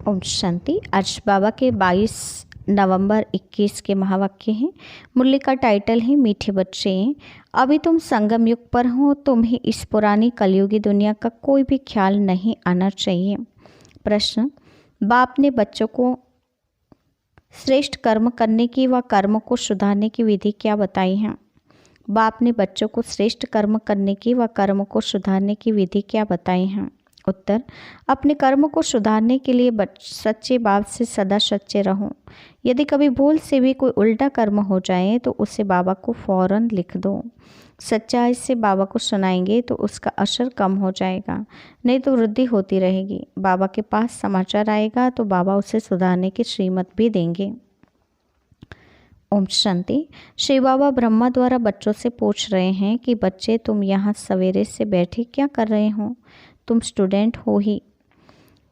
ओम शांति। आज बाबा के 22 नवंबर 21 के महावाक्य हैं। मुरली का टाइटल है मीठे बच्चे। अभी तुम संगम युग पर हो, तुम्हें इस पुरानी कलयुगी दुनिया का कोई भी ख्याल नहीं आना चाहिए। प्रश्न, बाप ने बच्चों को श्रेष्ठ कर्म करने की व कर्म को सुधारने की विधि क्या बताई है? बाप ने बच्चों को श्रेष्ठ कर्म करने की व कर्म को सुधारने की विधि क्या बताई है? उत्तर, अपने कर्म को सुधारने के लिए सच्चे बाप से सदा सच्चे रहो। यदि कभी भूल से भी कोई उल्टा कर्म हो जाए तो उसे बाबा को फौरन लिख दो। सच्चाई से बाबा को सुनाएंगे तो उसका असर कम हो जाएगा, नहीं तो वृद्धि होती रहेगी। बाबा के पास समाचार आएगा तो बाबा उसे सुधारने की श्रीमत भी देंगे। ओम शांति। श्री बाबा ब्रह्मा द्वारा बच्चों से पूछ रहे हैं कि बच्चे, तुम यहाँ सवेरे से बैठे क्या कर रहे हो? तुम स्टूडेंट हो ही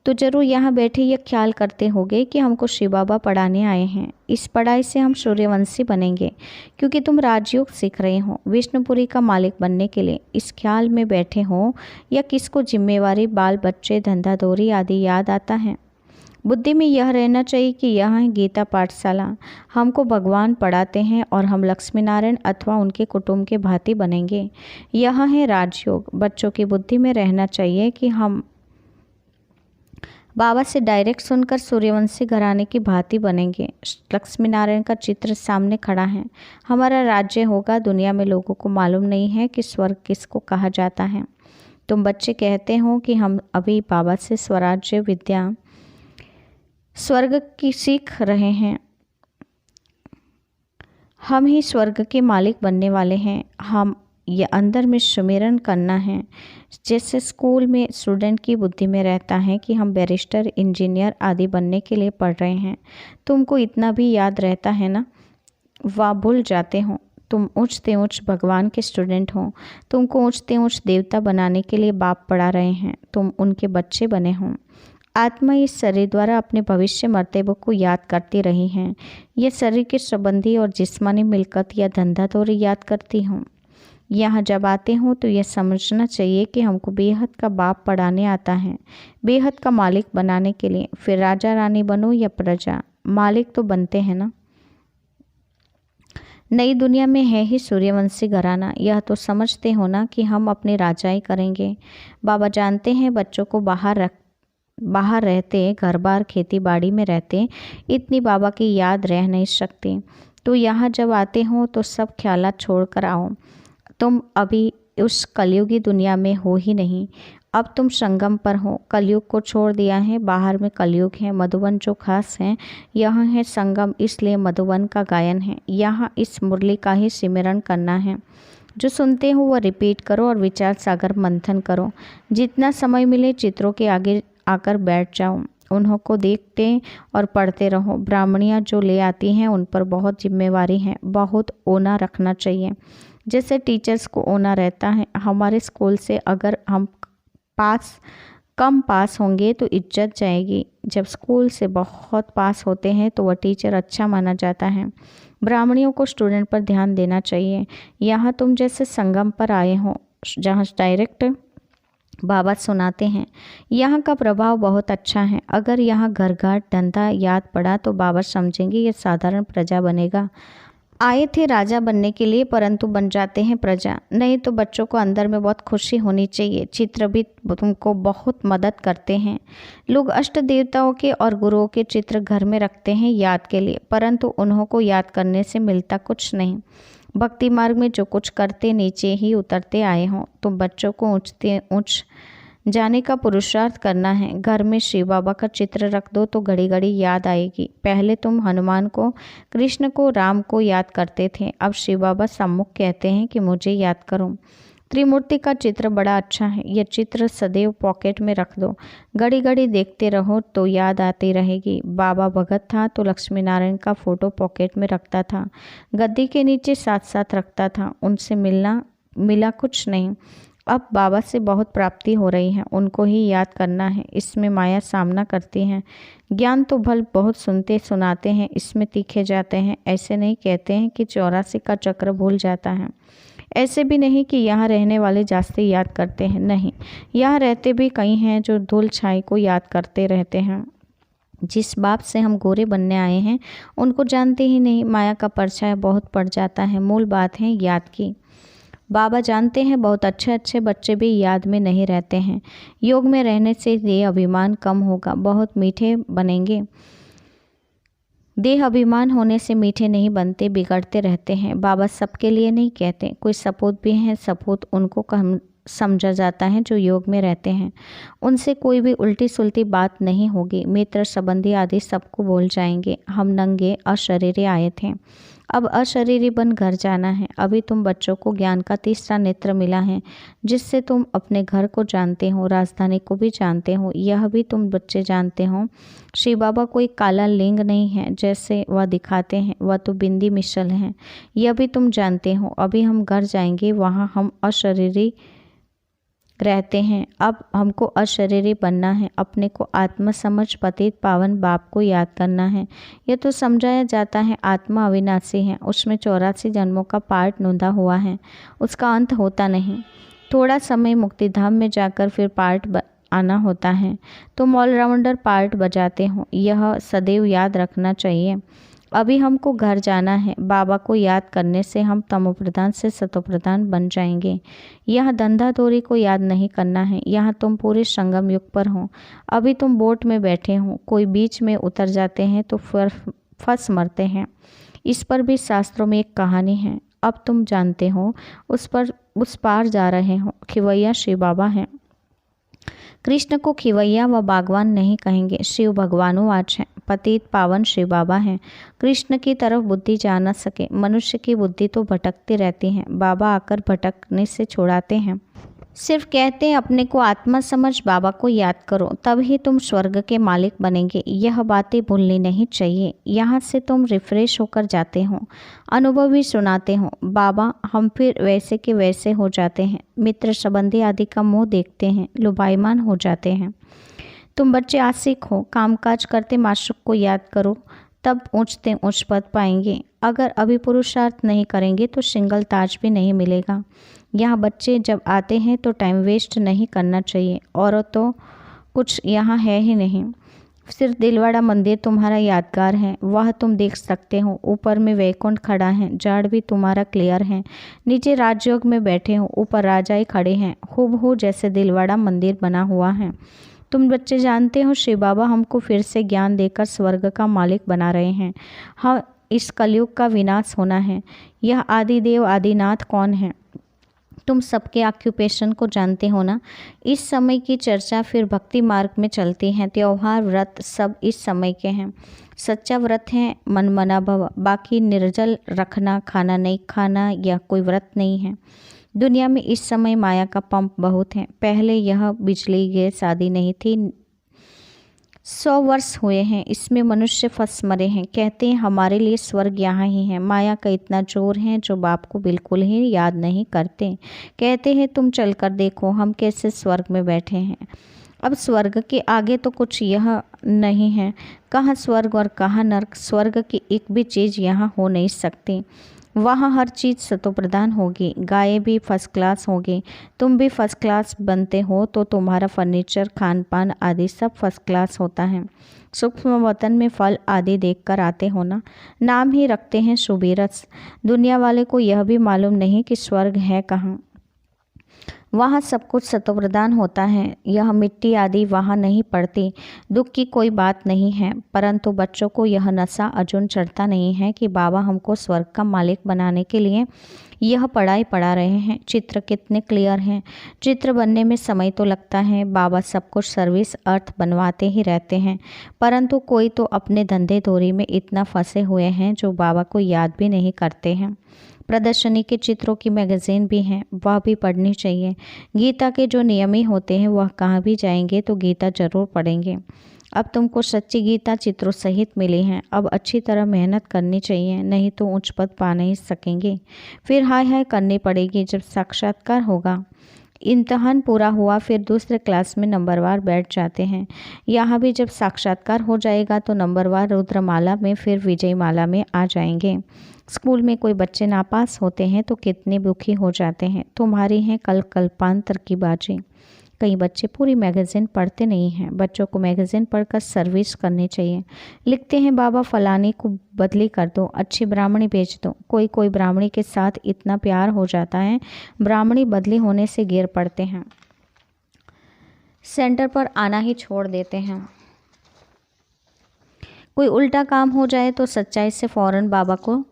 तो जरूर यहाँ बैठे यह ख्याल करते होगे कि हमको शिव बाबा पढ़ाने आए हैं। इस पढ़ाई से हम सूर्यवंशी बनेंगे, क्योंकि तुम राजयोग सीख रहे हो विष्णुपुरी का मालिक बनने के लिए। इस ख्याल में बैठे हो या किसको जिम्मेवारी, बाल बच्चे, धंधादौरी आदि याद आता है? बुद्धि में यह रहना चाहिए कि यह है गीता पाठशाला, हमको भगवान पढ़ाते हैं और हम लक्ष्मी नारायण अथवा उनके कुटुंब के भांति बनेंगे। यह है राजयोग। बच्चों की बुद्धि में रहना चाहिए कि हम बाबा से डायरेक्ट सुनकर सूर्यवंशी घराने की भांति बनेंगे। लक्ष्मी नारायण का चित्र सामने खड़ा है। हमारा राज्य होगा। दुनिया में लोगों को मालूम नहीं है कि स्वर्ग किसको कहा जाता है। तुम बच्चे कहते हो कि हम अभी बाबा से स्वराज्य विद्या स्वर्ग की सीख रहे हैं, हम ही स्वर्ग के मालिक बनने वाले हैं। हम ये अंदर में सुमिरन करना है। जैसे स्कूल में स्टूडेंट की बुद्धि में रहता है कि हम बैरिस्टर, इंजीनियर आदि बनने के लिए पढ़ रहे हैं। तुमको इतना भी याद रहता है ना? वह भूल जाते हो। तुम ऊंचते ऊंच भगवान के स्टूडेंट हो। तुमको ऊंचते ऊंच देवता बनाने के लिए बाप पढ़ा रहे हैं। तुम उनके बच्चे बने हो। आत्मा इस शरीर द्वारा अपने भविष्य मर्तबों को याद करती रही हैं। यह शरीर के संबंधी और जिस्मानी मिलकत या धंधादौरी याद करती हूँ। यहाँ जब आते हो तो यह समझना चाहिए कि हमको बेहद का बाप पढ़ाने आता है, बेहद का मालिक बनाने के लिए। फिर राजा रानी बनो या प्रजा, मालिक तो बनते हैं ना। नई दुनिया में है ही सूर्यवंशी घराना। यह तो समझते हो ना कि हम अपनी राजाई करेंगे। बाबा जानते हैं बच्चों को बाहर रहते, घर बार खेती बाड़ी में रहते, इतनी बाबा की याद रह नहीं सकती। तो यहाँ जब आते हो तो सब ख्यालात छोड़ कर आओ। तुम अभी उस कलयुगी दुनिया में हो ही नहीं। अब तुम संगम पर हो। कलयुग को छोड़ दिया है। बाहर में कलयुग है। मधुबन जो खास है, यह है संगम, इसलिए मधुबन का गायन है। यहाँ इस मुरली का ही सिमरन करना है। जो सुनते हो वह रिपीट करो और विचार सागर मंथन करो। जितना समय मिले चित्रों के आगे आकर बैठ जाओ। उन्हों को देखते और पढ़ते रहो। ब्राह्मणियाँ जो ले आती हैं उन पर बहुत जिम्मेवारी है, बहुत ओना रखना चाहिए। जैसे टीचर्स को ओना रहता है। हमारे स्कूल से अगर हम कम पास होंगे तो इज्जत जाएगी। जब स्कूल से बहुत पास होते हैं तो वह टीचर अच्छा माना जाता है। ब्राह्मणियों को स्टूडेंट पर ध्यान देना चाहिए। यहाँ तुम जैसे संगम पर आए हो जहाँ डायरेक्ट बाबा सुनाते हैं। यहाँ का प्रभाव बहुत अच्छा है। अगर यहाँ घर घाट धंधा याद पड़ा तो बाबा समझेंगे ये साधारण प्रजा बनेगा। आए थे राजा बनने के लिए परंतु बन जाते हैं प्रजा। नहीं तो बच्चों को अंदर में बहुत खुशी होनी चाहिए। चित्र भी तुमको बहुत मदद करते हैं। लोग अष्ट देवताओं के और गुरुओं के चित्र घर में रखते हैं याद के लिए, परंतु उन्हों को याद करने से मिलता कुछ नहीं। भक्ति मार्ग में जो कुछ करते नीचे ही उतरते आए हों। तुम बच्चों को ऊंच जाने का पुरुषार्थ करना है। घर में शिव बाबा का चित्र रख दो तो घड़ी घड़ी याद आएगी। पहले तुम हनुमान को, कृष्ण को, राम को याद करते थे। अब शिव बाबा सम्मुख कहते हैं कि मुझे याद करो। त्रिमूर्ति का चित्र बड़ा अच्छा है। यह चित्र सदैव पॉकेट में रख दो। घड़ी घड़ी देखते रहो तो याद आती रहेगी। बाबा भगत था तो लक्ष्मी नारायण का फोटो पॉकेट में रखता था, गद्दी के नीचे साथ साथ रखता था। उनसे मिला कुछ नहीं। अब बाबा से बहुत प्राप्ति हो रही है, उनको ही याद करना है। इसमें माया सामना करती है। ज्ञान तो भल बहुत सुनते सुनाते हैं, इसमें तीखे जाते हैं। ऐसे नहीं कहते हैं कि 84 का चक्र भूल जाता है। ऐसे भी नहीं कि यहाँ रहने वाले जास्ती याद करते हैं। नहीं, यहाँ रहते भी कई हैं जो धूल छाई को याद करते रहते हैं। जिस बाप से हम गोरे बनने आए हैं उनको जानते ही नहीं। माया का परछाया बहुत पड़ जाता है। मूल बात है याद की। बाबा जानते हैं बहुत अच्छे अच्छे बच्चे भी याद में नहीं रहते हैं। योग में रहने से ये अभिमान कम होगा, बहुत मीठे बनेंगे। देह अभिमान होने से मीठे नहीं बनते, बिगड़ते रहते हैं। बाबा सबके लिए नहीं कहते, कोई सपूत भी हैं। सपूत उनको समझा जाता है जो योग में रहते हैं। उनसे कोई भी उल्टी सुलटी बात नहीं होगी। मित्र संबंधी आदि सबको बोल जाएंगे, हम नंगे अशरीरी आए थे, अब अशरीरी बन घर जाना है। अभी तुम बच्चों को ज्ञान का तीसरा नेत्र मिला है, जिससे तुम अपने घर को जानते हो, राजधानी को भी जानते हो। यह भी तुम बच्चे जानते हो, श्री बाबा कोई काला लिंग नहीं है जैसे वह दिखाते हैं, वह तो बिंदी मिशल है। यह भी तुम जानते हो। अभी हम घर जाएंगे, वहाँ हम अशरीरी रहते हैं। अब हमको अशरीरी बनना है, अपने को आत्मा समझ पतित पावन बाप को याद करना है। यह तो समझाया जाता है आत्मा अविनाशी है, उसमें 84 जन्मों का पार्ट नोंदा हुआ है, उसका अंत होता नहीं। थोड़ा समय मुक्तिधाम में जाकर फिर पार्ट आना होता है। तुम ऑलराउंडर पार्ट बजाते हो, यह सदैव याद रखना चाहिए। अभी हमको घर जाना है। बाबा को याद करने से हम तमोप्रधान से सतोप्रधान बन जाएंगे। यह धंधाधोरी को याद नहीं करना है। यहाँ तुम पूरे संगम युग पर हो। अभी तुम बोट में बैठे हो, कोई बीच में उतर जाते हैं तो फंस मरते हैं। इस पर भी शास्त्रों में एक कहानी है। अब तुम जानते हो, उस पार जा रहे हो। खिवैया शिव बाबा हैं। कृष्ण को खिवैया व बागवान नहीं कहेंगे, शिव भगवानुवाच हैं। पतित पावन शिव बाबा हैं। कृष्ण की तरफ बुद्धि जा न सके। मनुष्य की बुद्धि तो भटकती रहती है, बाबा आकर भटकने से छुड़ाते हैं। सिर्फ कहते हैं अपने को आत्मा समझ, बाबा को याद करो, तब ही तुम स्वर्ग के मालिक बनेंगे। यह बातें भूलनी नहीं चाहिए। यहाँ से तुम रिफ्रेश होकर जाते हो, अनुभव भी सुनाते हो। बाबा हम फिर वैसे के वैसे हो जाते हैं। मित्र संबंधी आदि का मुँह देखते हैं, लुभायमान हो जाते हैं। तुम बच्चे आशिक हो, कामकाज करते माशूक को याद करो, तब ऊँचते ऊँच पद पाएंगे। अगर अभी पुरुषार्थ नहीं करेंगे तो सिंगल ताज भी नहीं मिलेगा। यहाँ बच्चे जब आते हैं तो टाइम वेस्ट नहीं करना चाहिए, और तो कुछ यहाँ है ही नहीं। सिर्फ दिलवाड़ा मंदिर तुम्हारा यादगार है, वह तुम देख सकते हो। ऊपर में वैकुंठ खड़ा है, जाड़ भी तुम्हारा क्लियर है। नीचे राजयोग में बैठे हो, ऊपर राजाई खड़े हैं, हूबहू जैसे दिलवाड़ा मंदिर बना हुआ है। तुम बच्चे जानते हो शिव बाबा हमको फिर से ज्ञान देकर स्वर्ग का मालिक बना रहे हैं। हाँ, इस कलयुग का विनाश होना है। यह आदिदेव आदिनाथ कौन है? तुम सबके ऑक्यूपेशन को जानते हो ना। इस समय की चर्चा फिर भक्ति मार्ग में चलती है। त्योहार व्रत सब इस समय के हैं। सच्चा व्रत है मन मना भव, बाकी निर्जल रखना, खाना नहीं खाना, यह कोई व्रत नहीं है। दुनिया में इस समय माया का पंप बहुत है। पहले यह बिजली गैस आदि नहीं थी। 100 वर्ष हुए हैं, इसमें मनुष्य फंस मरे हैं। कहते हैं हमारे लिए स्वर्ग यहाँ ही है। माया का इतना जोर है जो बाप को बिल्कुल ही याद नहीं करते। कहते हैं तुम चलकर देखो हम कैसे स्वर्ग में बैठे हैं। अब स्वर्ग के आगे तो कुछ यह नहीं है। कहाँ स्वर्ग और कहाँ नर्क। स्वर्ग की एक भी चीज़ यहाँ हो नहीं सकती। वहाँ हर चीज़ सतोप्रधान होगी। गायें भी फर्स्ट क्लास होगी। तुम भी फर्स्ट क्लास बनते हो तो तुम्हारा फर्नीचर, खान पान आदि सब फर्स्ट क्लास होता है। सूक्ष्म वतन में फल आदि देखकर आते हो ना। नाम ही रखते हैं सुबीरस। दुनिया वाले को यह भी मालूम नहीं कि स्वर्ग है कहाँ। वहाँ सब कुछ सतोप्रधान होता है। यह मिट्टी आदि वहाँ नहीं पड़ती। दुख की कोई बात नहीं है, परंतु बच्चों को यह नशा अजून चढ़ता नहीं है कि बाबा हमको स्वर्ग का मालिक बनाने के लिए यह पढ़ाई पढ़ा रहे हैं। चित्र कितने क्लियर हैं। चित्र बनने में समय तो लगता है। बाबा सब कुछ सर्विस अर्थ बनवाते ही रहते हैं, परंतु कोई तो अपने धंधे धोरी में इतना फंसे हुए हैं जो बाबा को याद भी नहीं करते हैं। प्रदर्शनी के चित्रों की मैगजीन भी हैं, वह भी पढ़नी चाहिए। गीता के जो नियमी होते हैं वह कहाँ भी जाएंगे तो गीता जरूर पढ़ेंगे। अब तुमको सच्ची गीता चित्रों सहित मिली हैं। अब अच्छी तरह मेहनत करनी चाहिए, नहीं तो उच्च पद पा नहीं सकेंगे। फिर हाय हाय करनी पड़ेगी जब साक्षात्कार होगा। इम्तहान पूरा हुआ फिर दूसरे क्लास में नंबरवार बैठ जाते हैं। यहाँ भी जब साक्षात्कार हो जाएगा तो नंबरवार रुद्रमाला में फिर विजयमाला में आ जाएंगे। स्कूल में कोई बच्चे नापास होते हैं तो कितने दुखी हो जाते हैं। तुम्हारी हैं कल कल्पांतर की बाजी। कई बच्चे पूरी मैगज़ीन पढ़ते नहीं हैं। बच्चों को मैगज़ीन पढ़कर सर्विस करनी चाहिए। लिखते हैं बाबा फलाने को बदली कर दो, अच्छी ब्राह्मणी भेज दो। कोई कोई ब्राह्मणी के साथ इतना प्यार हो जाता है, ब्राह्मणी बदली होने से गिर पड़ते हैं, सेंटर पर आना ही छोड़ देते हैं। कोई उल्टा काम हो जाए तो सच्चाई से फ़ौरन बाबा को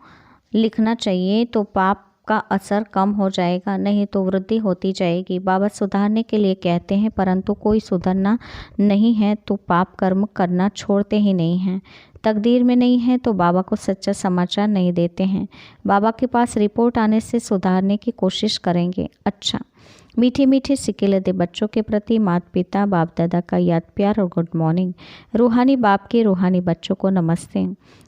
लिखना चाहिए, तो पाप का असर कम हो जाएगा, नहीं तो वृद्धि होती जाएगी। बाबा सुधारने के लिए कहते हैं, परंतु कोई सुधरना नहीं है तो पाप कर्म करना छोड़ते ही नहीं हैं। तकदीर में नहीं है तो बाबा को सच्चा समाचार नहीं देते हैं। बाबा के पास रिपोर्ट आने से सुधारने की कोशिश करेंगे। अच्छा, मीठे मीठे सिक्के दे बच्चों के प्रति माता पिता बाप दादा का याद प्यार और गुड मॉर्निंग। रूहानी बाप के रूहानी बच्चों को नमस्ते।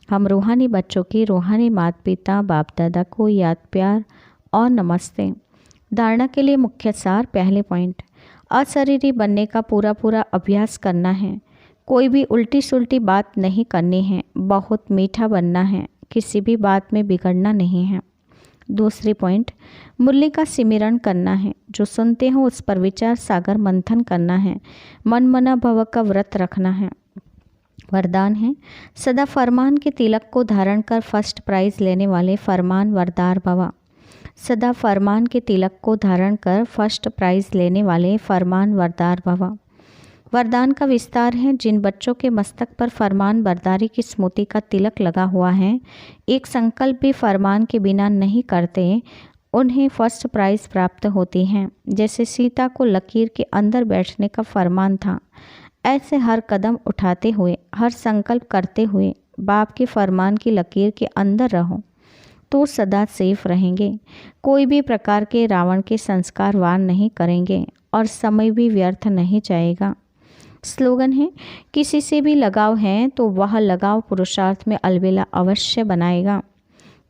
हम रूहानी बच्चों की रूहानी माता पिता बाप दादा को याद प्यार और नमस्ते। धारणा के लिए मुख्य सार। पहले पॉइंट, अशरीरी बनने का पूरा अभ्यास करना है। कोई भी उल्टी सुल्टी बात नहीं करनी है। बहुत मीठा बनना है, किसी भी बात में बिगड़ना नहीं है। दूसरी पॉइंट, मुरली का सिमरन करना है। जो सुनते हो उस पर विचार सागर मंथन करना है। मन मना भव का व्रत रखना है। वरदान है, सदा फरमान के तिलक को धारण कर फर्स्ट प्राइज लेने वाले फरमान वरदार भवा। सदा फरमान के तिलक को धारण कर फर्स्ट प्राइज लेने वाले फरमान वरदार भवा। वरदान का विस्तार है, जिन बच्चों के मस्तक पर फरमान बरदारी की स्मृति का तिलक लगा हुआ है, एक संकल्प भी फरमान के बिना नहीं करते, उन्हें फर्स्ट प्राइज प्राप्त होती हैं। जैसे सीता को लकीर के अंदर बैठने का फरमान था, ऐसे हर कदम उठाते हुए, हर संकल्प करते हुए बाप के फरमान की लकीर के अंदर रहो तो सदा सेफ रहेंगे। कोई भी प्रकार के रावण के संस्कार वार नहीं करेंगे और समय भी व्यर्थ नहीं जाएगा। स्लोगन है, किसी से भी लगाव है तो वह लगाव पुरुषार्थ में अलबेला अवश्य बनाएगा।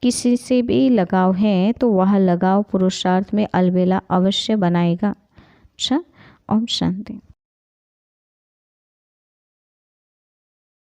किसी से भी लगाव है तो वह लगाव पुरुषार्थ में अलबेला अवश्य बनाएगा। अच्छा, ओम शांति।